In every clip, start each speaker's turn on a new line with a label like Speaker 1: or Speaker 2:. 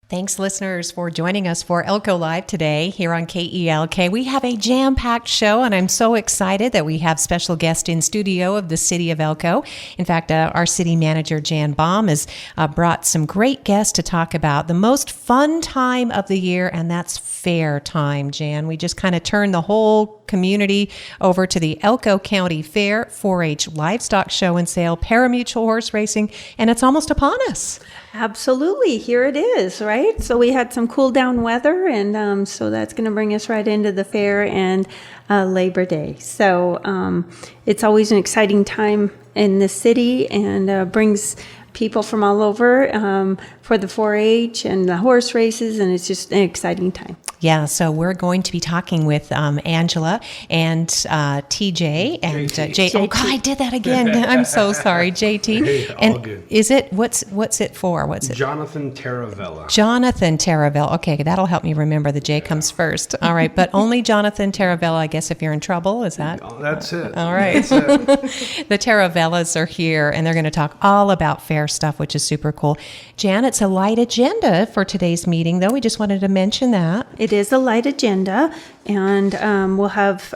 Speaker 1: Thanks, listeners, for joining us for Elko Live today here on KELK. We have a jam-packed show, and I'm so excited that we have special guest in studio of the city of Elko. In fact, our city manager, Jan Baum, has brought some great guests to talk about the most fun time of the year, and that's fair time, Jan. We just kind of turn the whole community over to the Elko County Fair, 4-H livestock show and sale, parimutuel horse racing, and it's almost upon us.
Speaker 2: Absolutely. Here it is, right? So we had some cool down weather, and so that's going to bring us right into the fair and Labor Day. So it's always an exciting time in the city and brings people from all over for the 4-H and the horse races, and it's just an exciting time.
Speaker 1: Yeah, so we're going to be talking with Angerla and TJ and JT. Oh God, I did that again. I'm so sorry, JT.
Speaker 3: Hey,
Speaker 1: and
Speaker 3: all good.
Speaker 1: Is it what's it for? What's it?
Speaker 3: Jonathan Travella.
Speaker 1: Jonathan Travella. Okay, that'll help me remember the J comes first. All right, but only Jonathan Travella. I guess if you're in trouble, is that?
Speaker 3: Oh, that's it.
Speaker 1: All right.
Speaker 3: That's it.
Speaker 1: The Travellas are here, and they're going to talk all about fair stuff, which is super cool. Jan, it's a light agenda for today's meeting, though. We just wanted to mention that.
Speaker 2: It is a light agenda, and we'll have,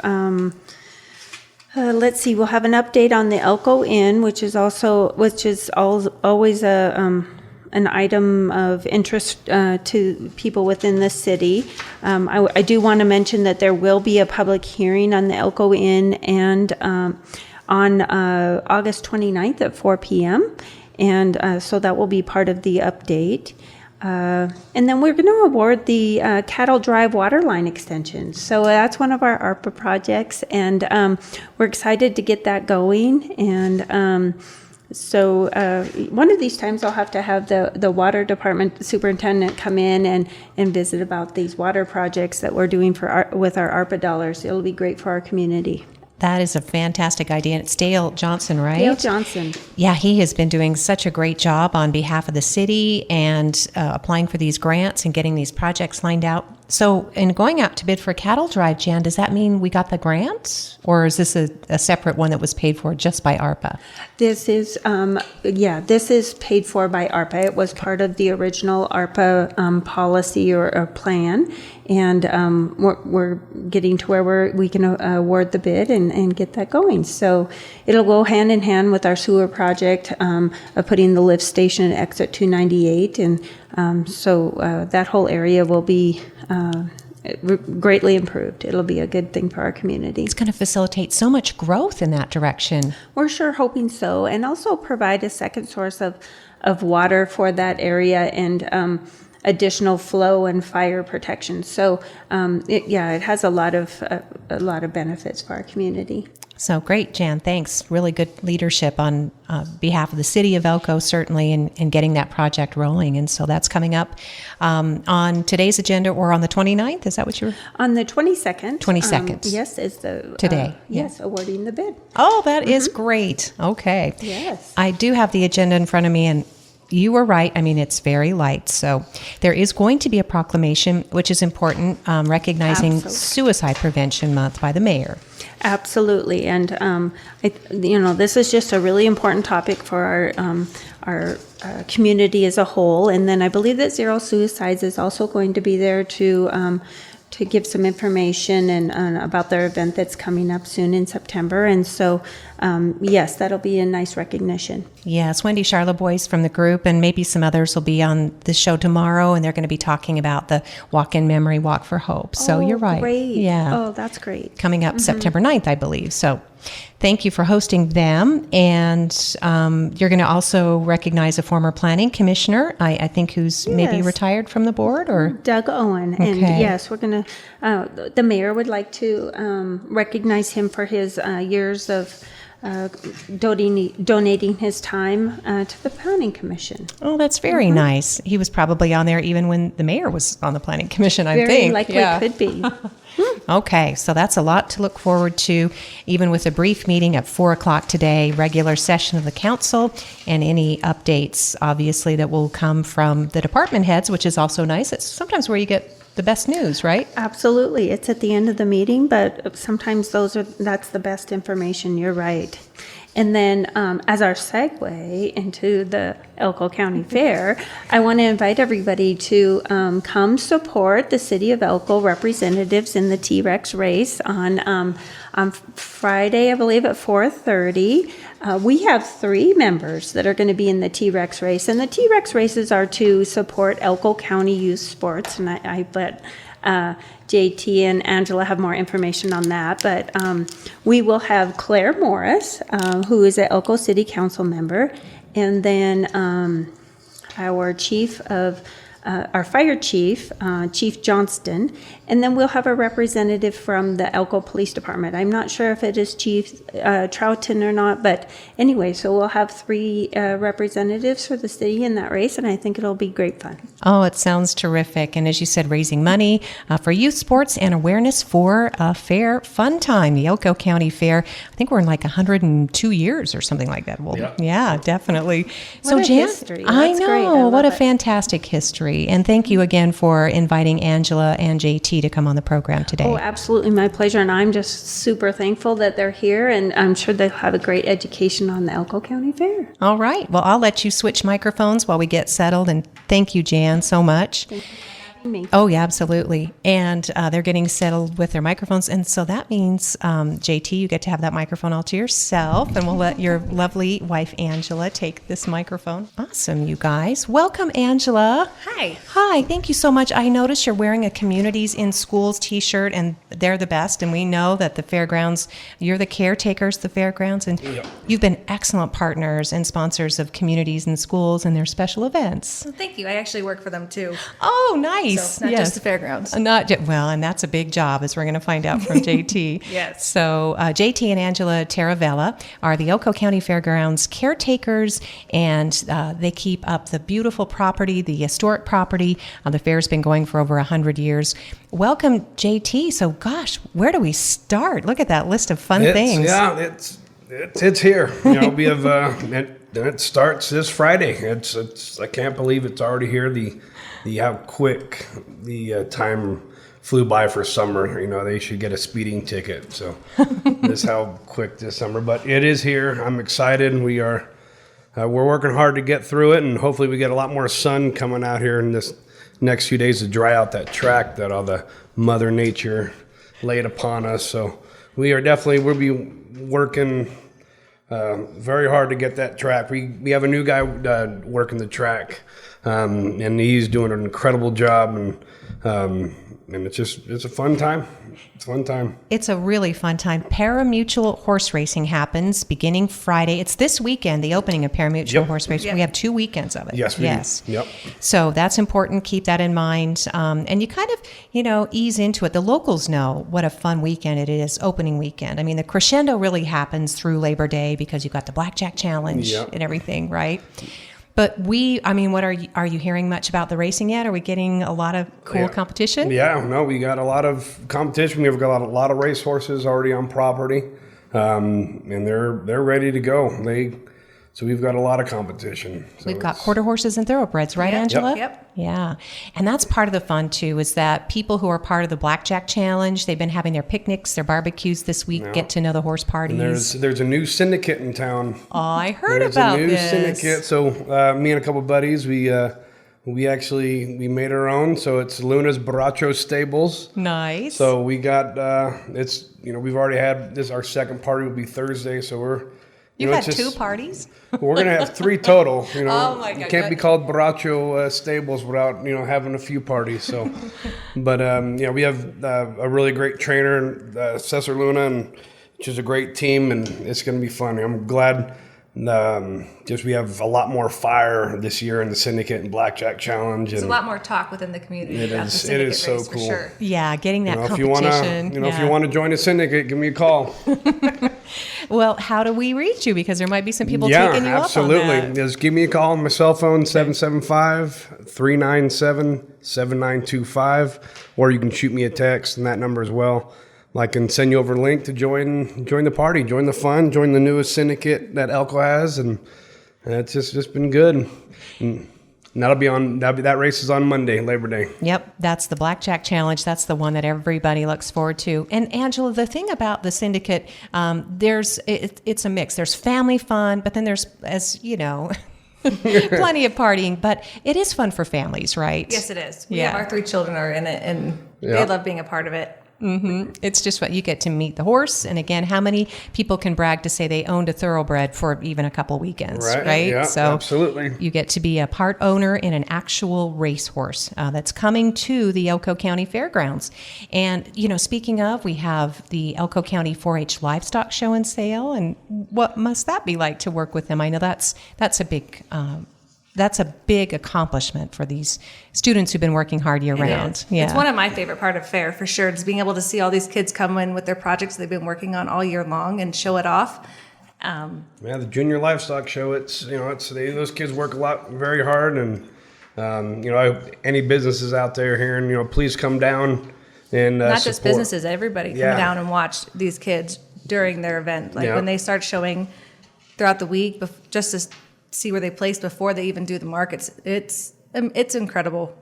Speaker 2: let's see, we'll have an update on the Elko Inn, which is always an item of interest to people within the city. I do want to mention that there will be a public hearing on the Elko Inn and on August 29th at 4 p.m., and so that will be part of the update. And then we're going to award the Cattle Drive water line extension. So that's one of our ARPA projects, and we're excited to get that going. And so one of these times I'll have to have the water department superintendent come in and visit about these water projects that we're doing with our ARPA dollars. It'll be great for our community.
Speaker 1: That is a fantastic idea. And it's Dale Johnson, right?
Speaker 2: Dale Johnson.
Speaker 1: Yeah, he has been doing such a great job on behalf of the city and applying for these grants and getting these projects lined out. So in going out to bid for Cattle Drive, Jan, does that mean we got the grant? Or is this a separate one that was paid for just by ARPA?
Speaker 2: This is, this is paid for by ARPA. It was part of the original ARPA policy or plan. And we're getting to where we can award the bid and get that going. So it'll go hand in hand with our sewer project of putting the lift station at exit 298. And so that whole area will be greatly improved. It'll be a good thing for our community.
Speaker 1: It's going to facilitate so much growth in that direction.
Speaker 2: We're sure hoping so, and also provide a second source of water for that area and additional flow and fire protection. So it has a lot of benefits for our community.
Speaker 1: So great, Jan. Thanks. Really good leadership on behalf of the city of Elko, certainly, in getting that project rolling. And so that's coming up on today's agenda, or on the 29th. Is that what you were?
Speaker 2: On the 22nd.
Speaker 1: 22nd.
Speaker 2: Yes, is the...
Speaker 1: Today.
Speaker 2: Yes, awarding the bid.
Speaker 1: Oh, that is great. Okay.
Speaker 2: Yes.
Speaker 1: I do have the agenda in front of me, and you were right. I mean, it's very light. So there is going to be a proclamation, which is important, recognizing
Speaker 2: Absolutely.
Speaker 1: Suicide Prevention Month by the mayor.
Speaker 2: Absolutely, and this is just a really important topic for our community as a whole. And then I believe that Zero Suicides is also going to be there to give some information and about their event that's coming up soon in September. And so, yes, that'll be a nice recognition.
Speaker 1: Yes, Wendy Charlebois from the group, and maybe some others will be on the show tomorrow, and they're going to be talking about the Walk-in Memory Walk for Hope. So you're right.
Speaker 2: Great.
Speaker 1: Yeah.
Speaker 2: Oh, that's great.
Speaker 1: Coming up September 9th, I believe. So thank you for hosting them. And you're going to also recognize a former planning commissioner, I think, who's maybe
Speaker 2: Yes.
Speaker 1: retired from the board, or?
Speaker 2: Doug Owen. And
Speaker 1: Okay.
Speaker 2: yes, we're going to, the mayor would like to recognize him for his years of donating his time to the Planning Commission.
Speaker 1: Oh, that's very nice. He was probably on there even when the mayor was on the Planning Commission, I
Speaker 2: Very
Speaker 1: think.
Speaker 2: likely
Speaker 1: Yeah.
Speaker 2: could be.
Speaker 1: Okay, so that's a lot to look forward to, even with a brief meeting at 4 o'clock today, regular session of the council, and any updates, obviously, that will come from the department heads, which is also nice. It's sometimes where you get the best news, right?
Speaker 2: Absolutely. It's at the end of the meeting, but sometimes that's the best information. You're right. And then as our segue into the Elko County Fair, I want to invite everybody to come support the City of Elko representatives in the T-Rex race on Friday, I believe, at 4:30. We have 3 members that are going to be in the T-Rex race, and the T-Rex races are to support Elko County youth sports, and I bet JT and Angela have more information on that, but we will have Claire Morris, who is an Elko City Council member, and then our our fire chief, Chief Johnston, and then we'll have a representative from the Elko Police Department. I'm not sure if it is Chief Troughton or not, but anyway, so we'll have 3 representatives for the city in that race, and I think it'll be great fun.
Speaker 1: Oh, it sounds terrific. And as you said, raising money for youth sports and awareness for a fair fun time, the Elko County Fair. I think we're in like 102 years or something like that. Well, yeah, definitely.
Speaker 2: What a history.
Speaker 1: I
Speaker 2: That's
Speaker 1: know.
Speaker 2: great. I
Speaker 1: What a
Speaker 2: love it.
Speaker 1: fantastic history. And thank you again for inviting Angela and JT to come on the program today.
Speaker 2: Oh, absolutely, my pleasure, and I'm just super thankful that they're here, and I'm sure they'll have a great education on the Elko County Fair.
Speaker 1: All right. Well, I'll let you switch microphones while we get settled. And thank you, Jan, so much.
Speaker 2: Thank you for having me.
Speaker 1: Oh, yeah, absolutely. And they're getting settled with their microphones. And so that means, JT, you get to have that microphone all to yourself. And we'll let your lovely wife, Angela, take this microphone. Awesome, you guys. Welcome, Angela.
Speaker 4: Hi.
Speaker 1: Hi, thank you so much. I noticed you're wearing a Communities in Schools t-shirt, and they're the best. And we know that the fairgrounds, you're the caretakers of the fairgrounds, and you've been excellent partners and sponsors of Communities in Schools and their special events.
Speaker 4: Well, thank you. I actually work for them too.
Speaker 1: Oh, nice.
Speaker 4: So it's not just the fairgrounds.
Speaker 1: Well, and that's a big job, as we're going to find out from JT.
Speaker 4: Yes.
Speaker 1: So JT and Angela Travella are the Elko County Fairgrounds caretakers, and they keep up the beautiful property, the historic property. The fair's been going for over 100 years. Welcome, JT. So, gosh, where do we start? Look at that list of fun things.
Speaker 3: Yeah, it's here. You know, we have it starts this Friday. It's I can't believe it's already here. The how quick the time flew by for summer. You know, they should get a speeding ticket. So this how quick this summer, but it is here. I'm excited, and we're working hard to get through it, and hopefully we get a lot more sun coming out here in this next few days to dry out that track that all the Mother Nature laid upon us. So we'll be working very hard to get that track. We have a new guy working the track, and he's doing an incredible job, and it's a fun time. It's a fun time.
Speaker 1: It's a really fun time. Parimutuel horse racing happens beginning Friday. It's this weekend, the opening of Parimutuel horse racing.
Speaker 4: Yep.
Speaker 1: We have 2 weekends of it.
Speaker 3: Yes, we do. Yep.
Speaker 1: So that's important. Keep that in mind. And you kind of, ease into it. The locals know what a fun weekend it is, opening weekend. I mean, the crescendo really happens through Labor Day because you've got the Blackjack Challenge and everything, right? But what are you hearing much about the racing yet? Are we getting a lot of cool competition?
Speaker 3: Yeah, no, we got a lot of competition. We've got a lot of race horses already on property, and they're ready to go. So we've got a lot of competition. So
Speaker 1: We've got quarter horses and thoroughbreds, right, Angela?
Speaker 4: Yep.
Speaker 1: Yeah. And that's part of the fun, too, is that people who are part of the Blackjack Challenge, they've been having their picnics, their barbecues this week, get to know the horse parties.
Speaker 3: And there's a new syndicate in town.
Speaker 1: Oh, I heard
Speaker 3: There's
Speaker 1: about
Speaker 3: a new
Speaker 1: this.
Speaker 3: syndicate. So me and a couple buddies, we made our own. So it's Luna's Baracho Stables.
Speaker 1: Nice.
Speaker 3: So we got we've already had this. Our second party will be Thursday. So
Speaker 1: You've had 2 parties?
Speaker 3: we're gonna have 3 total.
Speaker 1: Oh my God.
Speaker 3: It can't be called Baracho Stables without having a few parties. So, but we have a really great trainer, Cesar Luna, and which is a great team, and it's gonna be fun. I'm glad. Just we have a lot more fire this year in the Syndicate and Blackjack Challenge.
Speaker 4: There's a lot more talk within the community about the
Speaker 3: It
Speaker 4: syndicate
Speaker 3: is so
Speaker 4: race,
Speaker 3: cool.
Speaker 4: for sure.
Speaker 1: Yeah, getting that
Speaker 3: If you
Speaker 1: competition.
Speaker 3: want to join a syndicate, give me a call.
Speaker 1: Well, how do we reach you? Because there might be some people taking you
Speaker 3: absolutely.
Speaker 1: up on that.
Speaker 3: Just give me a call on my cell phone, 775-397-7925, or you can shoot me a text on that number as well. I can send you over a link to join the party, join the fun, join the newest syndicate that Elko has, and it's just been good. And And that race is on Monday, Labor Day.
Speaker 1: Yep, that's the Blackjack Challenge. That's the one that everybody looks forward to. And Angela, the thing about the syndicate, it's a mix. There's family fun, but then there's, as you know, plenty of partying. But it is fun for families, right?
Speaker 4: Yes, it is. We have our 3 children are in it, and they love being a part of it.
Speaker 1: It's just what you get to meet the horse. And again, how many people can brag to say they owned a thoroughbred for even a couple weekends, right?
Speaker 3: Yeah,
Speaker 1: so
Speaker 3: absolutely.
Speaker 1: You get to be a part owner in an actual racehorse that's coming to the Elko County Fairgrounds. And, speaking of, we have the Elko County 4-H Livestock Show and Sale. And what must that be like to work with them? I know that's a big accomplishment for these students who've been working hard year round. Yeah.
Speaker 4: It's one of my favorite part of fair, for sure. It's being able to see all these kids come in with their projects they've been working on all year long and show it off.
Speaker 3: The Junior Livestock Show, those kids work very hard. And, any businesses out there hearing, please come down and
Speaker 4: not just
Speaker 3: support.
Speaker 4: businesses, everybody come down and watch these kids during their event. When they start showing throughout the week, just to see where they place before they even do the markets. It's incredible.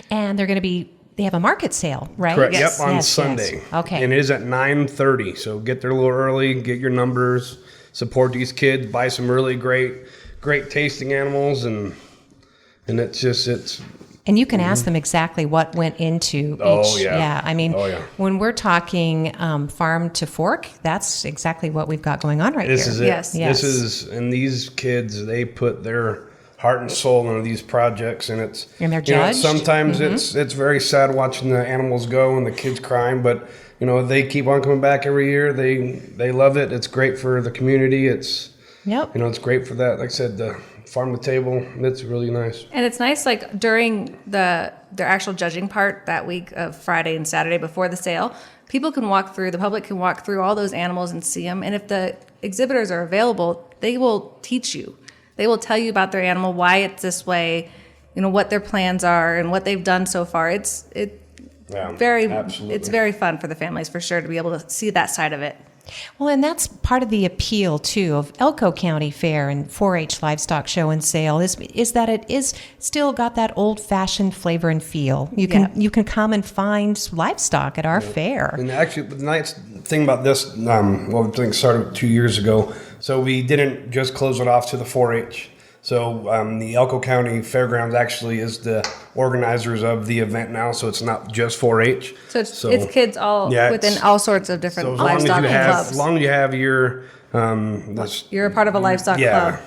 Speaker 1: And they have a market sale, right?
Speaker 3: Correct.
Speaker 1: Yes.
Speaker 3: Yep, on
Speaker 1: Yes,
Speaker 3: Sunday.
Speaker 1: yes. Okay.
Speaker 3: And it is at 9:30. So get there a little early, get your numbers, support these kids, buy some really great tasting animals, and it's.
Speaker 1: And you can ask them exactly what went into each. Yeah. I mean, when we're talking farm to fork, that's exactly what we've got going on right here.
Speaker 3: This is it.
Speaker 4: Yes.
Speaker 3: And these kids, they put their heart and soul into these projects, and
Speaker 1: they're judged.
Speaker 3: Sometimes it's very sad watching the animals go and the kids crying, but they keep on coming back every year. They love it. It's great for the community. It's it's great for that. Like I said, the farm to table. It's really nice.
Speaker 4: And it's nice, during their actual judging part that week of Friday and Saturday before the sale, the public can walk through all those animals and see them. And if the exhibitors are available, they will teach you. They will tell you about their animal, why it's this way, what their plans are and what they've done so far. It's very fun for the families, for sure, to be able to see that side of it.
Speaker 1: Well, and that's part of the appeal, too, of Elko County Fair and 4-H Livestock Show and Sale is that it is still got that old-fashioned flavor and feel. You can come and find livestock at our fair. And
Speaker 3: actually, the nice thing about this, I think started 2 years ago, so we didn't just close it off to the 4-H. So the Elko County Fairgrounds actually is the organizers of the event now, so it's not just 4-H.
Speaker 4: So it's kids within all sorts of different livestock clubs.
Speaker 3: As long as you have your...
Speaker 4: you're a part of a livestock club.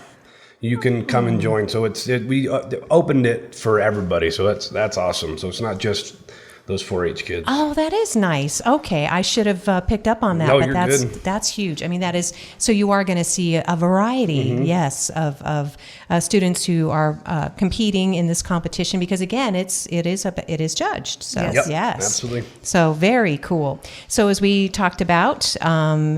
Speaker 3: You can come and join. So we opened it for everybody, so that's awesome. So it's not just those 4-H kids.
Speaker 1: Oh, that is nice. Okay, I should have picked up on that.
Speaker 3: No,
Speaker 1: but
Speaker 3: you're
Speaker 1: that's huge. I mean, that is so you are going to see a variety, yes, of students who are competing in this competition because again, it is judged. So yes,
Speaker 3: absolutely.
Speaker 1: So very cool. So as we talked about,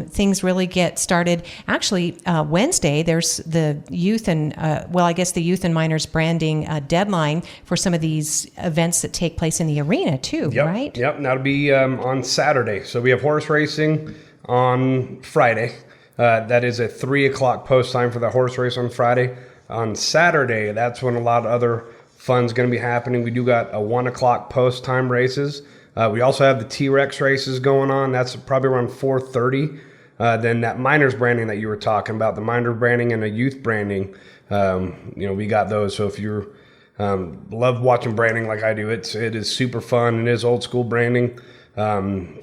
Speaker 1: things really get started. Actually, Wednesday there's the youth and the youth and minors branding deadline for some of these events that take place in the arena too. Right?
Speaker 3: Yep. And that'll be on Saturday. So we have horse racing on Friday. That is a 3:00 post time for the horse race on Friday. On Saturday, that's when a lot of other fun's going to be happening. We do got a 1:00 post time races. We also have the T-Rex races going on. That's probably around 4:30. Then that minors branding that you were talking about, the minor branding and the youth branding, we got those. So if you're love watching branding like I do. It is super fun. It is old school branding. Come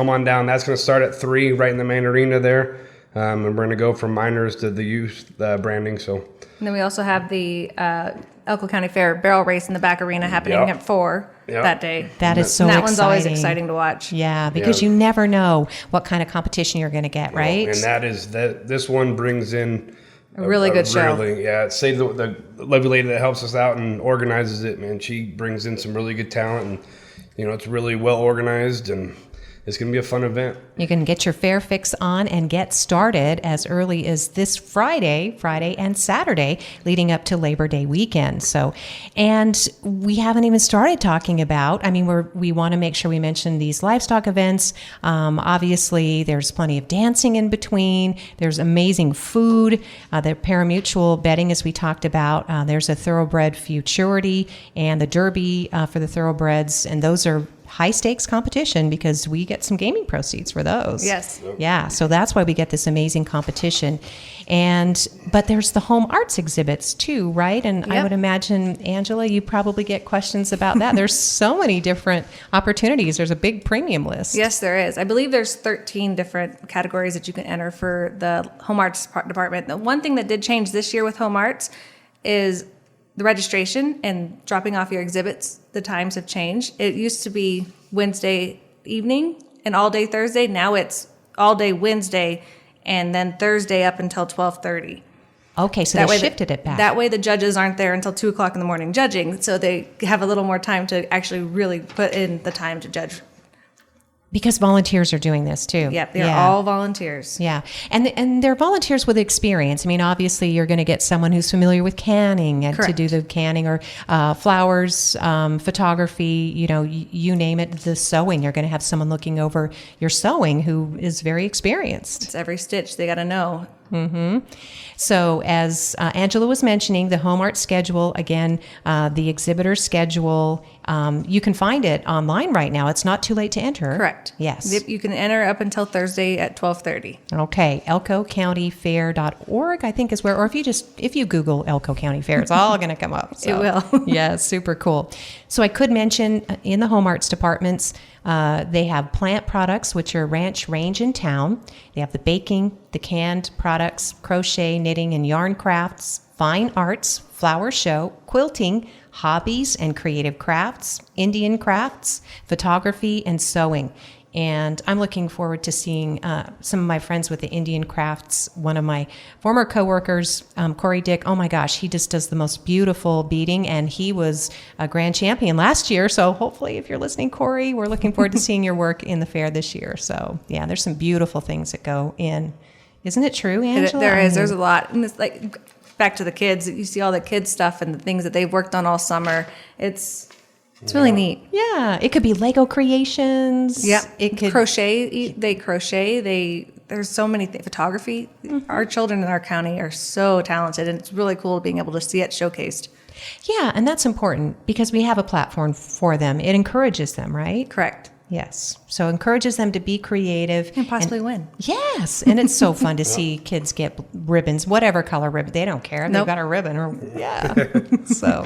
Speaker 3: on down. That's going to start at 3 right in the main arena there. And we're going to go from minors to the youth branding. So.
Speaker 4: And then we also have the Elko County Fair barrel race in the back arena happening at 4 that day.
Speaker 1: That is so
Speaker 4: exciting. That
Speaker 1: one's
Speaker 4: always exciting to watch.
Speaker 1: Yeah, because you never know what kind of competition you're going to get, right?
Speaker 3: And this one brings in
Speaker 4: a really good show.
Speaker 3: Say the lovely lady that helps us out and organizes it, man. She brings in some really good talent, and it's really well organized, and it's going to be a fun event.
Speaker 1: You can get your fair fix on and get started as early as this Friday and Saturday, leading up to Labor Day weekend. So, and we haven't even started talking about, I mean, we want to make sure we mention these livestock events. Obviously, there's plenty of dancing in between. There's amazing food. The parimutuel betting, as we talked about, there's a thoroughbred futurity and the Derby for the thoroughbreds, and those are high stakes competition because we get some gaming proceeds for those.
Speaker 4: Yes.
Speaker 1: Yeah. So that's why we get this amazing competition. But there's the home arts exhibits too, right? And I
Speaker 4: Yep.
Speaker 1: would imagine, Angela, you probably get questions about that. There's so many different opportunities. There's a big premium list.
Speaker 4: Yes, there is. I believe there's 13 different categories that you can enter for the home arts department. The one thing that did change this year with home arts is the registration and dropping off your exhibits. The times have changed. It used to be Wednesday evening and all day Thursday. Now it's all day Wednesday and then Thursday up until 12:30.
Speaker 1: Okay, so they shifted it back.
Speaker 4: That way the judges aren't there until 2 o'clock in the morning judging, so they have a little more time to actually really put in the time to judge.
Speaker 1: Because volunteers are doing this too.
Speaker 4: Yep, they're all volunteers.
Speaker 1: Yeah, and they're volunteers with experience. I mean, obviously, you're going to get someone who's familiar with canning and to
Speaker 4: Correct.
Speaker 1: do the canning, or flowers, photography. You know, you name it. The sewing, you're going to have someone looking over your sewing who is very experienced.
Speaker 4: It's every stitch they got to know.
Speaker 1: So, as Angela was mentioning, the home art schedule, again, the exhibitor schedule, you can find it online right now. It's not too late to enter.
Speaker 4: Correct.
Speaker 1: Yes.
Speaker 4: Yep, you can enter up until Thursday at 12:30.
Speaker 1: Okay, elkocountyfair.org, I think is where, or if you Google Elko County Fair, it's all going to come up. So,
Speaker 4: It will.
Speaker 1: Yeah, super cool. So I could mention in the home arts departments, they have plant products, which are ranch, range, and town. They have the baking, the canned products, crochet, knitting, and yarn crafts, fine arts, flower show, quilting, hobbies and creative crafts, Indian crafts, photography, and sewing. And I'm looking forward to seeing some of my friends with the Indian crafts. One of my former coworkers, Corey Dick, oh my gosh, he just does the most beautiful beading, and he was a grand champion last year. So hopefully, if you're listening, Corey, we're looking forward to seeing your work in the fair this year. So yeah, there's some beautiful things that go in. Isn't it true, Angela?
Speaker 4: There is.
Speaker 1: I
Speaker 4: There's
Speaker 1: mean,
Speaker 4: a lot. And it's like back to the kids. You see all the kids stuff and the things that they've worked on all summer. It's really neat.
Speaker 1: yeah, it could be Lego creations.
Speaker 4: Yep.
Speaker 1: It could
Speaker 4: crochet. They crochet. There's so many things. Photography. Our children in our county are so talented, and it's really cool being able to see it showcased.
Speaker 1: Yeah, and that's important because we have a platform for them. It encourages them, right?
Speaker 4: Correct.
Speaker 1: Yes. So encourages them to be creative.
Speaker 4: And possibly win.
Speaker 1: Yes. And it's so fun to see kids get ribbons, whatever color ribbon. They don't care. They've
Speaker 4: Nope.
Speaker 1: got a ribbon. Yeah. So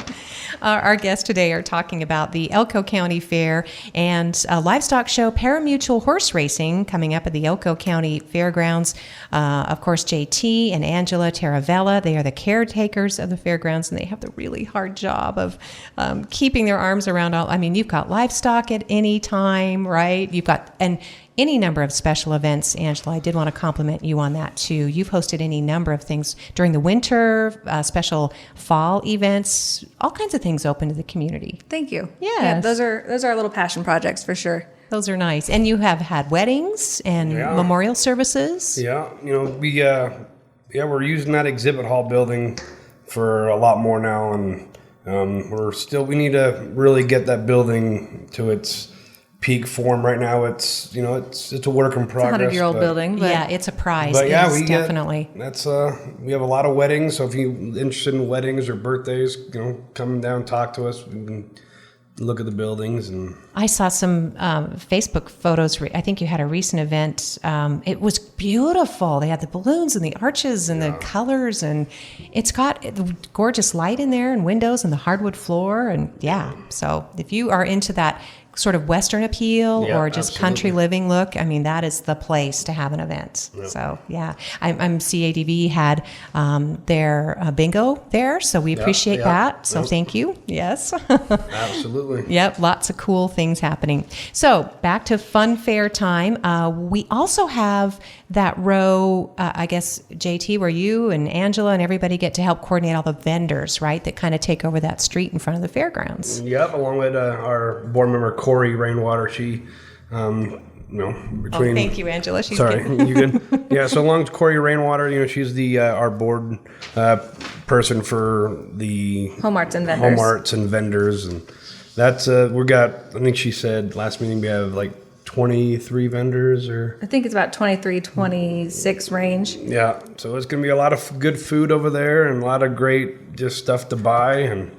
Speaker 1: our guests today are talking about the Elko County Fair and a livestock show, parimutuel horse racing, coming up at the Elko County Fairgrounds. Of course, JT and Angela Travella, they are the caretakers of the fairgrounds, and they have the really hard job of keeping their arms around all. I mean, you've got livestock at any time, right? You've got, and any number of special events. Angela, I did want to compliment you on that too. You've hosted any number of things during the winter, special fall events, all kinds of things open to the community.
Speaker 4: Thank you.
Speaker 1: Yes.
Speaker 4: Yeah, those are our little passion projects for sure.
Speaker 1: Those are nice. And you have had weddings and
Speaker 3: Yeah.
Speaker 1: memorial services.
Speaker 3: Yeah, we're using that exhibit hall building for a lot more now, and we need to really get that building to its peak form. Right now, it's a work in progress.
Speaker 4: It's a 100-year-old building. But
Speaker 1: Yeah, it's a prize.
Speaker 3: But yeah,
Speaker 1: It is definitely.
Speaker 3: we have a lot of weddings. So if you're interested in weddings or birthdays, come down, talk to us. We can look at the buildings. And
Speaker 1: I saw some Facebook photos. I think you had a recent event. It was beautiful. They had the balloons and the arches and the colors, and it's got the gorgeous light in there and windows and the hardwood floor. And yeah, so if you are into that sort of Western appeal
Speaker 3: Yeah,
Speaker 1: or just
Speaker 3: absolutely.
Speaker 1: country living look, I mean, that is the place to have an event.
Speaker 3: Yep.
Speaker 1: So yeah, I'm CADV had their bingo there, so we appreciate
Speaker 3: yeah.
Speaker 1: that. So
Speaker 3: Yep.
Speaker 1: thank you. Yes.
Speaker 3: absolutely.
Speaker 1: Yep, lots of cool things happening. So back to fun fair time. We also have that row, I guess, JT, where you and Angela and everybody get to help coordinate all the vendors, right, that kind of take over that street in front of the fairgrounds.
Speaker 3: Yep, along with our board member Corey Rainwater. She between.
Speaker 1: Thank you, Angela. She's
Speaker 3: Sorry,
Speaker 1: good.
Speaker 3: you good? Yeah. So along with Corey Rainwater, she's the our board person for the
Speaker 4: Home arts and vendors.
Speaker 3: And that's we got. I think she said last meeting we have like 23 vendors or.
Speaker 4: I think it's about 23, 26 range.
Speaker 3: Yeah. So it's gonna be a lot of good food over there and a lot of great just stuff to buy, and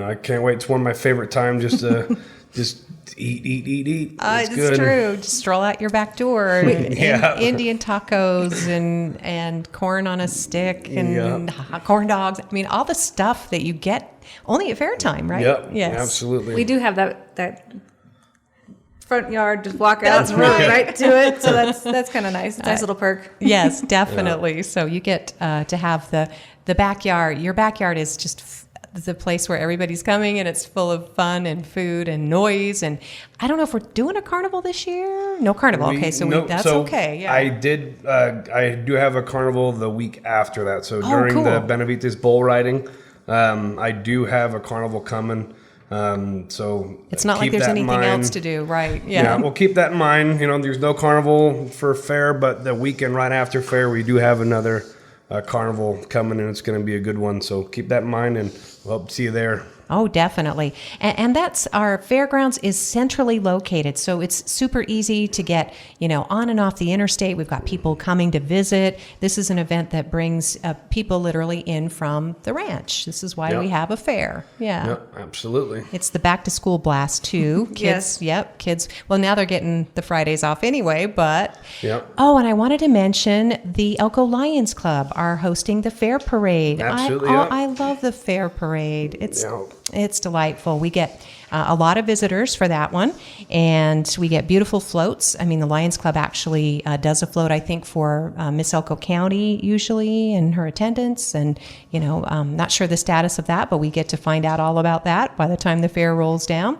Speaker 3: I can't wait. It's one of my favorite times just to just eat.
Speaker 1: It's
Speaker 3: good.
Speaker 1: true. Just stroll out your back door. And
Speaker 3: Yeah.
Speaker 1: Indian tacos and corn on a stick and corn dogs. I mean, all the stuff that you get only at fair time, right?
Speaker 3: Yep.
Speaker 1: Yes.
Speaker 3: Absolutely.
Speaker 4: We do have that front yard, just walk out and run right to it. So that's kind of nice. Nice little perk.
Speaker 1: Yes, definitely. So you get to have the backyard. Your backyard is just the place where everybody's coming, and it's full of fun and food and noise. And I don't know if we're doing a carnival this year. No carnival. That's okay. Yeah.
Speaker 3: I do have a carnival the week after that. So during
Speaker 1: cool.
Speaker 3: the Benavides bull riding, I do have a carnival coming. So
Speaker 1: it's not like there's anything else to do, right?
Speaker 3: Yeah, we'll keep that in mind. There's no carnival for fair, but the weekend right after fair, we do have another carnival coming, and it's going to be a good one. So keep that in mind, and we'll hope to see you there.
Speaker 1: Oh, definitely. And that's our fairgrounds is centrally located. So it's super easy to get, on and off the interstate. We've got people coming to visit. This is an event that brings people literally in from the ranch. This is why we have a fair. Yeah.
Speaker 3: Yep, absolutely.
Speaker 1: It's the back to school blast too. Kids.
Speaker 4: Yes.
Speaker 1: Yep. Kids. Well, now they're getting the Fridays off anyway, but.
Speaker 3: Yep.
Speaker 1: Oh, and I wanted to mention the Elko Lions Club are hosting the fair parade.
Speaker 3: Absolutely.
Speaker 1: I love the fair parade. It's delightful. We get a lot of visitors for that one, and we get beautiful floats. I mean, the Lions Club actually does a float, I think, for Miss Elko County usually in her attendance, and, not sure the status of that, but we get to find out all about that by the time the fair rolls down.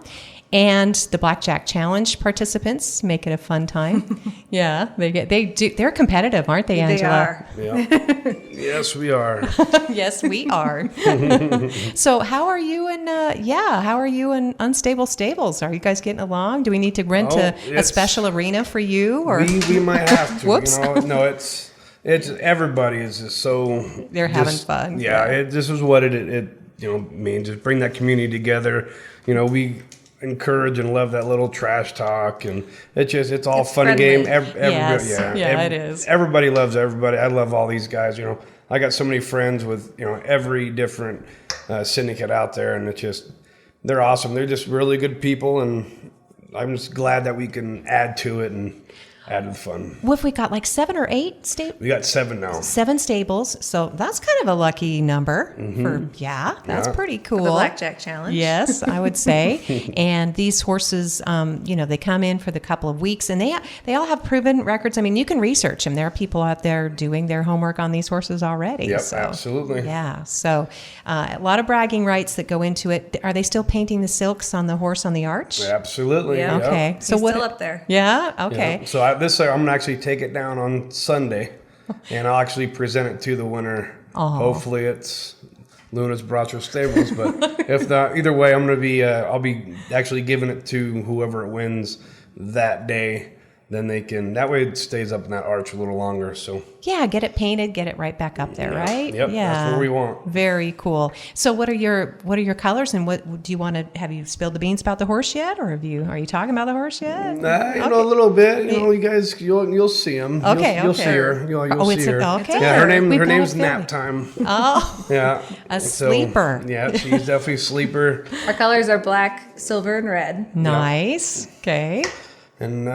Speaker 1: And the Blackjack Challenge participants make it a fun time. Yeah, they're competitive, aren't they, Angela?
Speaker 4: They are.
Speaker 3: Yeah. Yes, we are.
Speaker 1: Yes, we are. So how are you in Unstable Stables? Are you guys getting along? Do we need to rent a special arena for you? Or
Speaker 3: we might have to.
Speaker 1: Whoops.
Speaker 3: No, it's everybody is just so.
Speaker 1: They're having fun.
Speaker 3: Yeah, this is what it means. Just bring that community together. We encourage and love that little trash talk, and it's all fun
Speaker 4: friendly.
Speaker 3: and game.
Speaker 1: It is.
Speaker 3: Everybody loves everybody. I love all these guys. I got so many friends with every different syndicate out there, and they're awesome. They're just really good people, and I'm just glad that we can add to it and add to the fun.
Speaker 1: What have we got, like 7 or 8 stables?
Speaker 3: We got 7 now.
Speaker 1: 7 stables. So that's kind of a lucky number that's pretty cool.
Speaker 4: The Blackjack Challenge.
Speaker 1: Yes, I would say. And these horses, they come in for the couple of weeks, and they all have proven records. I mean, you can research them. There are people out there doing their homework on these horses already.
Speaker 3: Yep,
Speaker 1: so,
Speaker 3: absolutely.
Speaker 1: Yeah. So a lot of bragging rights that go into it. Are they still painting the silks on the horse on the arch?
Speaker 3: Absolutely.
Speaker 4: Yeah.
Speaker 3: Yep.
Speaker 1: Okay. So
Speaker 4: He's still up there.
Speaker 1: Yeah. Okay.
Speaker 3: Yeah. So this year I'm gonna actually take it down on Sunday, and I'll actually present it to the winner. Hopefully it's Luna's Bracho Stables, but if not, either way, I'll be actually giving it to whoever it wins that day. Then that way it stays up in that arch a little longer. So
Speaker 1: yeah, get it painted, get it right back up there, right?
Speaker 3: Yep,
Speaker 1: yeah,
Speaker 3: that's what we want.
Speaker 1: Very cool. So what are your colors, and what do you want to have? You spilled the beans about the horse yet, or are you talking about the horse yet?
Speaker 3: A little bit. You guys, you'll see him.
Speaker 1: Okay,
Speaker 3: you'll see her. You'll see her.
Speaker 1: Okay.
Speaker 3: Yeah, her
Speaker 1: We brought
Speaker 3: name's
Speaker 1: a
Speaker 3: Nap Time.
Speaker 1: Oh,
Speaker 3: Yeah,
Speaker 1: a sleeper.
Speaker 3: Yeah, she's definitely a sleeper.
Speaker 4: Our colors are black, silver, and red.
Speaker 1: Nice. Okay.
Speaker 3: And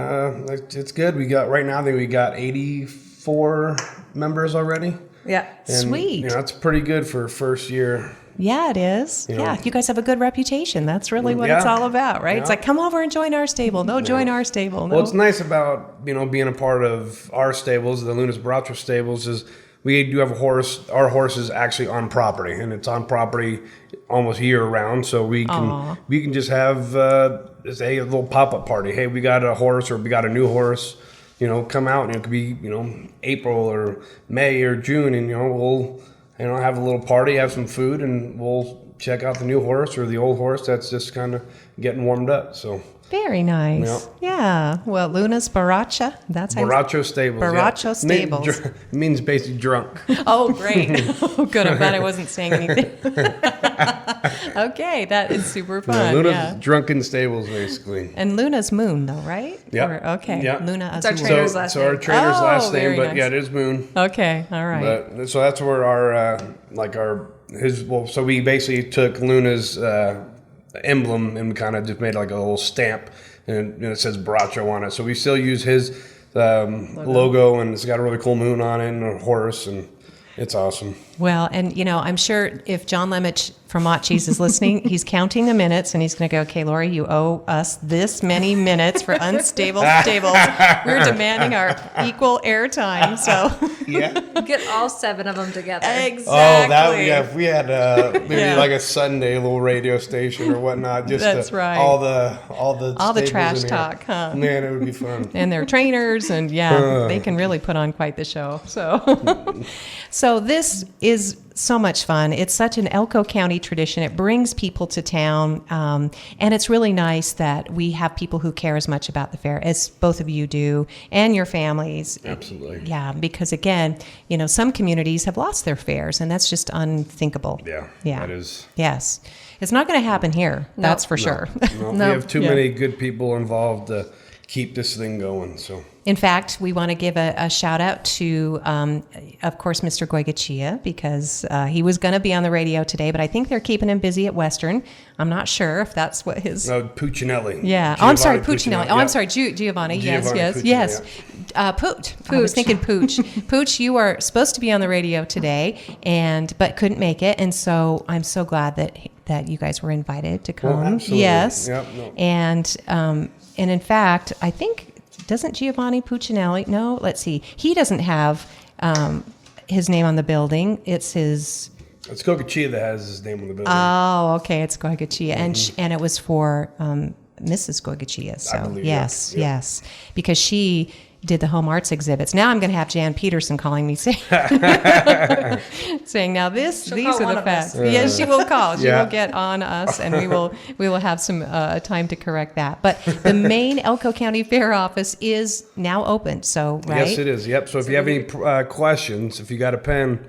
Speaker 3: it's good. Right now, I think we got 84 members already.
Speaker 4: Yeah.
Speaker 3: And,
Speaker 1: Sweet.
Speaker 3: That's pretty good for first year.
Speaker 1: Yeah, it is. Yeah, you guys have a good reputation. That's really what it's all about, right?
Speaker 3: Yeah.
Speaker 1: It's like, come over and join our stable. No, join our stable. No.
Speaker 3: Well, it's nice about being a part of our stables, the Lunas Bracho Stables, is we do have a horse. Our horse is actually on property, and it's on property almost year round. So we can just have a little pop up party. Hey, we got a horse, or we got a new horse. Come out, and it could be April or May or June, and we'll have a little party, have some food, and we'll check out the new horse or the old horse that's just kind of getting warmed up. So
Speaker 1: Very nice. Yeah. Well, Luna's Baracha. That's how
Speaker 3: Baracho Stables.
Speaker 1: Baracho Stables.
Speaker 3: It means basically drunk.
Speaker 1: Oh, great. Oh, good. I'm glad I wasn't saying anything. Okay, that is super fun.
Speaker 3: Luna's drunken stables, basically.
Speaker 1: And Luna's Moon, though, right?
Speaker 3: Yeah.
Speaker 1: Okay.
Speaker 3: Yeah.
Speaker 1: Luna
Speaker 4: It's our
Speaker 1: Azul.
Speaker 4: trainer's last
Speaker 3: So our
Speaker 4: name.
Speaker 3: trainer's last name,
Speaker 1: very
Speaker 3: but
Speaker 1: nice.
Speaker 3: yeah, it is Moon.
Speaker 1: Okay. All right.
Speaker 3: But so that's where our so we basically took Luna's emblem and kind of just made like a little stamp, and it says Baracho on it. So we still use his logo, and it's got a really cool moon on it and a horse, and it's awesome.
Speaker 1: Well, and I'm sure if John Lemich from Mott Cheese is listening, he's counting the minutes, and he's going to go, okay, Lori, you owe us this many minutes for Unstable Stables. We're demanding our equal airtime. So
Speaker 3: Yeah.
Speaker 4: Get all 7 of them together.
Speaker 1: exactly.
Speaker 3: Oh, if we had maybe
Speaker 1: Yeah.
Speaker 3: like a Sunday little radio station or whatnot, just
Speaker 1: That's right.
Speaker 3: all the
Speaker 1: All the
Speaker 3: stables
Speaker 1: trash
Speaker 3: in here.
Speaker 1: talk, huh?
Speaker 3: Man, it would be fun.
Speaker 1: And they're trainers, and they can really put on quite the show. So this is so much fun. It's such an Elko County tradition. It brings people to town, and it's really nice that we have people who care as much about the fair as both of you do, and your families.
Speaker 3: Absolutely.
Speaker 1: Yeah, because again, some communities have lost their fairs, and that's just unthinkable.
Speaker 3: Yeah. That is.
Speaker 1: Yes. It's not going to happen here. That's for sure.
Speaker 3: No,
Speaker 4: No.
Speaker 3: we have too many good people involved to keep this thing going. So.
Speaker 1: In fact, we want to give a shout out to, of course, Mr. Goigachia, because he was going to be on the radio today, but I think they're keeping him busy at Western. I'm not sure if that's what his...
Speaker 3: No, Puccinelli.
Speaker 1: Yeah. Oh, I'm sorry,
Speaker 3: Giovanni
Speaker 1: Puccinelli. Oh,
Speaker 3: Yeah.
Speaker 1: I'm sorry, Giovanni. Yes.
Speaker 3: Puccinelli,
Speaker 1: Pooch. I was thinking Pooch. Pooch, you are supposed to be on the radio today, but couldn't make it, and so I'm so glad that you guys were invited to come.
Speaker 3: Well, absolutely.
Speaker 1: Yes.
Speaker 3: Yep, no.
Speaker 1: And in fact, I think... Doesn't Giovanni Puccinelli? No, let's see. He doesn't have his name on the building. It's his.
Speaker 3: It's Goigachia that has his name on the building.
Speaker 1: Oh, okay. It's Goigachia, and it was for Mrs. Goigachia. So
Speaker 3: I believe,
Speaker 1: yes,
Speaker 3: yeah.
Speaker 1: yes, because she did the home arts exhibits. Now I'm going to have Jan Peterson calling me saying, now these
Speaker 4: She'll
Speaker 1: are
Speaker 4: call one
Speaker 1: the
Speaker 4: of us.
Speaker 1: facts. Yes, she will call. She
Speaker 3: Yeah.
Speaker 1: will get on us, and we will have some time to correct that. But the main Elko County Fair office is now open. So right.
Speaker 3: Yes, it is. Yep. So if you have any questions, if you got a pen,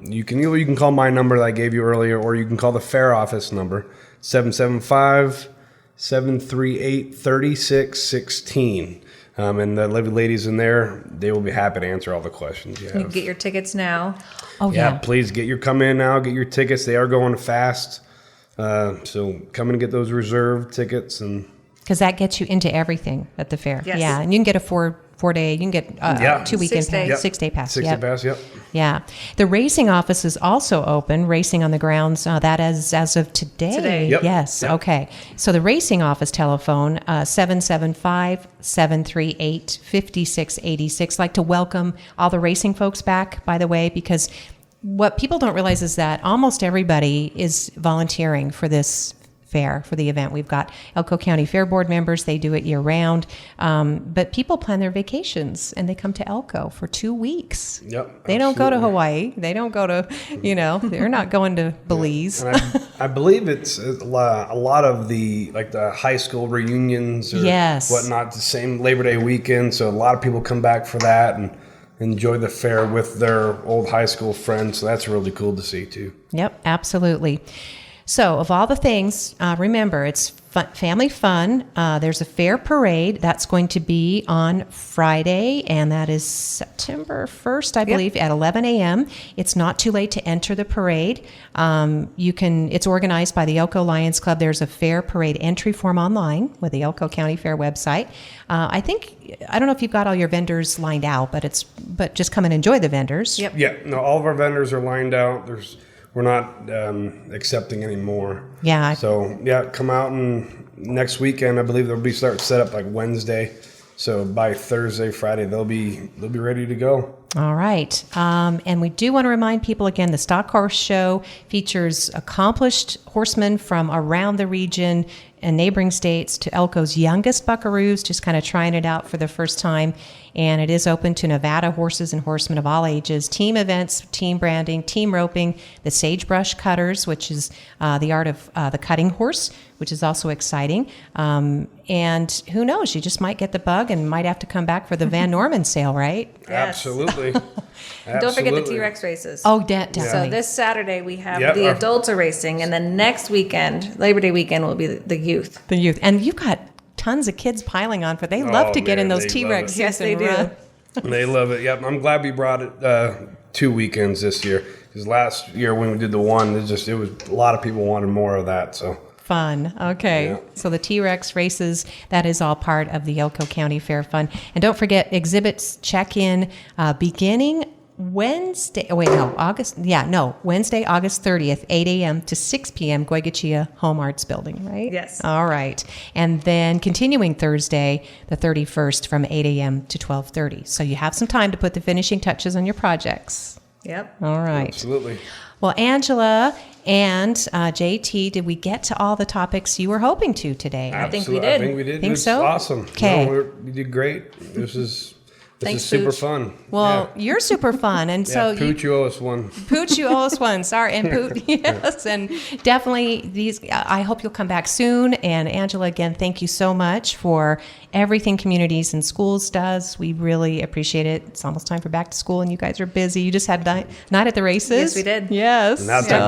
Speaker 3: you can call my number that I gave you earlier, or you can call the fair office number, 775-738-3616. And the ladies in there, they will be happy to answer all the questions you
Speaker 4: You
Speaker 3: have.
Speaker 4: can get your tickets now.
Speaker 1: Oh
Speaker 3: Yeah,
Speaker 1: yeah.
Speaker 3: please come in now, get your tickets. They are going fast. So come in and get those reserved tickets. And
Speaker 1: Because that gets you into everything at the fair.
Speaker 4: Yes.
Speaker 1: Yeah, and you can get a four-day, you can get
Speaker 3: Yeah.
Speaker 1: 2 weekend
Speaker 4: 6 day.
Speaker 1: pass, 6-day pass.
Speaker 3: 60
Speaker 1: Yep.
Speaker 3: pass, yep.
Speaker 1: Yeah. The racing office is also open, racing on the grounds. That is as of today.
Speaker 4: Today.
Speaker 3: Yep.
Speaker 1: Yes.
Speaker 3: Yep.
Speaker 1: Okay. So the racing office telephone, 775-738-5686. Like to welcome all the racing folks back, by the way, because what people don't realize is that almost everybody is volunteering for this fair, for the event. We've got Elko County Fair Board members. They do it year round. But people plan their vacations and they come to Elko for 2 weeks.
Speaker 3: Yep.
Speaker 1: They don't go to
Speaker 3: absolutely.
Speaker 1: Hawaii. They don't go to, they're not going to Belize.
Speaker 3: And I believe it's a lot of the high school reunions or
Speaker 1: Yes.
Speaker 3: whatnot, the same Labor Day weekend. So a lot of people come back for that and enjoy the fair with their old high school friends. So that's really cool to see too.
Speaker 1: Yep, absolutely. So, of all the things, remember, it's family fun. There's a fair parade. That's going to be on Friday, and that is September 1st, I believe, at 11 a.m. It's not too late to enter the parade. It's organized by the Elko Lions Club. There's a fair parade entry form online with the Elko County Fair website. I don't know if you've got all your vendors lined out, but just come and enjoy the vendors.
Speaker 4: Yep.
Speaker 3: Yeah, no, all of our vendors are lined out. We're not accepting any more.
Speaker 1: Yeah.
Speaker 3: So yeah, come out, and next weekend I believe they'll be starting set up like Wednesday. So by Thursday, Friday they'll be ready to go.
Speaker 1: All right. And we do want to remind people again, the Stock Horse Show features accomplished horsemen from around the region and neighboring states to Elko's youngest buckaroos, just kind of trying it out for the first time. and it is open to Nevada horses and horsemen of all ages. Team events, team branding, team roping, the sagebrush cutters, which is the art of the cutting horse, which is also exciting. And who knows, you just might get the bug and might have to come back for the Van Norman sale, right?
Speaker 4: Yes.
Speaker 3: Absolutely.
Speaker 4: And don't forget the T-Rex races.
Speaker 1: Oh, definitely.
Speaker 4: So this Saturday we have
Speaker 3: Yep.
Speaker 4: the adults are racing, and then next weekend, Labor Day weekend, will be the youth.
Speaker 1: The youth. And you've got tons of kids piling on for, they love to get in
Speaker 3: man,
Speaker 1: those
Speaker 3: they love
Speaker 1: T-Rex
Speaker 3: it.
Speaker 1: suits
Speaker 4: Yes, they
Speaker 1: and
Speaker 4: do.
Speaker 1: run.
Speaker 3: They love it. Yep. I'm glad we brought it 2 weekends this year. Because last year when we did the one, it was a lot of people wanted more of that. So
Speaker 1: Fun. Okay.
Speaker 3: Yeah.
Speaker 1: So the T-Rex races, that is all part of the Elko County Fair Fun. And don't forget, exhibits check in beginning Wednesday, Wednesday, August 30th, 8 a.m. to 6 p.m., Goigachia Home Arts Building, right?
Speaker 4: Yes.
Speaker 1: All right. And then continuing Thursday, the 31st, from 8 a.m. to 12:30. So you have some time to put the finishing touches on your projects.
Speaker 4: Yep.
Speaker 1: All right.
Speaker 3: absolutely.
Speaker 1: Well, Angela and JT, did we get to all the topics you were hoping to today?
Speaker 4: think we
Speaker 3: Absolutely.
Speaker 4: did.
Speaker 3: I think we did.
Speaker 1: Think
Speaker 3: It was
Speaker 1: so?
Speaker 3: awesome.
Speaker 1: Okay.
Speaker 3: No, we did great. This is
Speaker 4: Thanks,
Speaker 3: super
Speaker 4: Pooch.
Speaker 3: fun.
Speaker 1: Well, you're super fun. And so
Speaker 3: yeah, Pooch, you owe us one.
Speaker 1: Pooch, you owe us one. Sorry. And Pooch, yes. And definitely I hope you'll come back soon. And Angela, again, thank you so much for everything Communities and Schools does. We really appreciate it. It's almost time for back to school and you guys are busy. You just had night at the races.
Speaker 4: Yes, we did.
Speaker 1: Yes.
Speaker 3: And that's,
Speaker 1: So-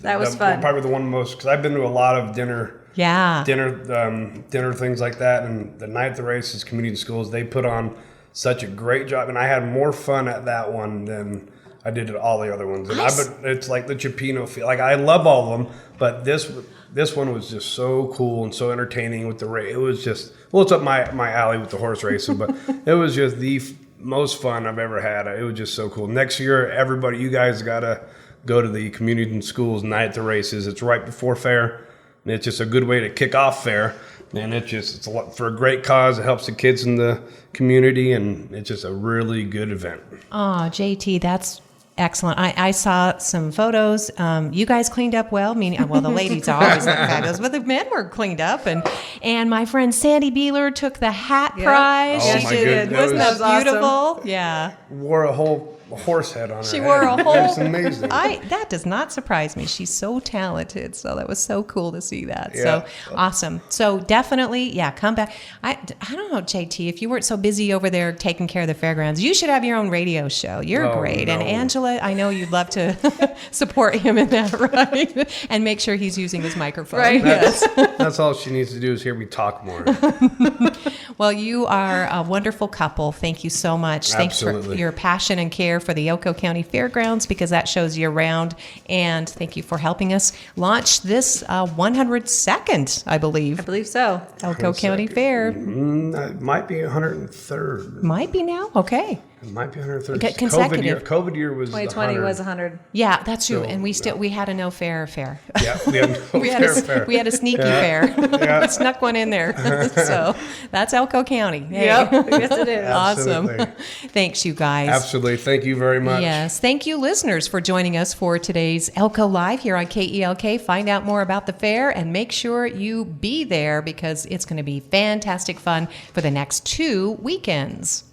Speaker 4: That was fun.
Speaker 3: Probably the one most, because I've been to a lot of dinner things like that. And the night at the races, Community Schools, they put on such a great job. And I had more fun at that one than I did at all the other ones. And it's like the Chipino feel. Like I love all of them, but this one was just so cool and so entertaining with the race. It was just, well, it's up my alley with the horse racing, but it was just the most fun I've ever had. It was just so cool. Next year, everybody, you guys got to go to the Community and Schools night at the races. It's right before fair, and it's just a good way to kick off fair. And it's a lot for a great cause. It helps the kids in the community, and it's just a really good event.
Speaker 1: Oh, JT, that's excellent. I saw some photos. You guys cleaned up well. Meaning, well, the ladies always look fabulous, but the men were cleaned up. And my friend Sandy Beeler took the hat prize.
Speaker 3: Oh,
Speaker 1: She
Speaker 3: my
Speaker 1: did.
Speaker 3: goodness.
Speaker 1: Wasn't
Speaker 4: That
Speaker 1: that
Speaker 4: was
Speaker 1: beautiful?
Speaker 4: awesome.
Speaker 1: Yeah.
Speaker 3: Wore a whole horse head on her
Speaker 1: She
Speaker 3: head.
Speaker 1: wore a whole.
Speaker 3: It's amazing.
Speaker 1: That does not surprise me. She's so talented. So that was so cool to see that.
Speaker 3: Yeah.
Speaker 1: So awesome. So definitely, yeah, come back. I don't know, JT, if you weren't so busy over there taking care of the fairgrounds, you should have your own radio show. You're
Speaker 3: Oh,
Speaker 1: great.
Speaker 3: no.
Speaker 1: And Angela, I know you'd love to support him in that, right? And make sure he's using his microphone.
Speaker 4: Right.
Speaker 3: That's all she needs to do is hear me talk more.
Speaker 1: Well, you are a wonderful couple. Thank you so much. Thanks for
Speaker 3: Absolutely.
Speaker 1: your passion and care for the Elko County Fairgrounds, because that shows year round. And thank you for helping us launch this 102nd, I
Speaker 4: I
Speaker 1: believe,
Speaker 4: believe so.
Speaker 1: Elko County Fair.
Speaker 3: It might be 103rd.
Speaker 1: Might be now. Okay.
Speaker 3: It might be 103rd.
Speaker 1: Consecutive.
Speaker 3: COVID year was
Speaker 4: 2020
Speaker 3: 100.
Speaker 4: was 100.
Speaker 1: Yeah, that's true.
Speaker 3: So,
Speaker 1: And we had a no fair fair.
Speaker 3: Yeah, we had no
Speaker 1: We had,
Speaker 3: fair.
Speaker 1: we had a sneaky fair. We snuck one in there. So that's Elko County. Hey.
Speaker 4: Yep. Yes, it is.
Speaker 1: Awesome.
Speaker 3: Absolutely.
Speaker 1: Thanks, you guys.
Speaker 3: Absolutely. Thank you very much.
Speaker 1: Yes. Thank you, listeners, for joining us for today's Elko Live here on KELK. Find out more about the fair and make sure you be there, because it's going to be fantastic fun for the next 2 weekends.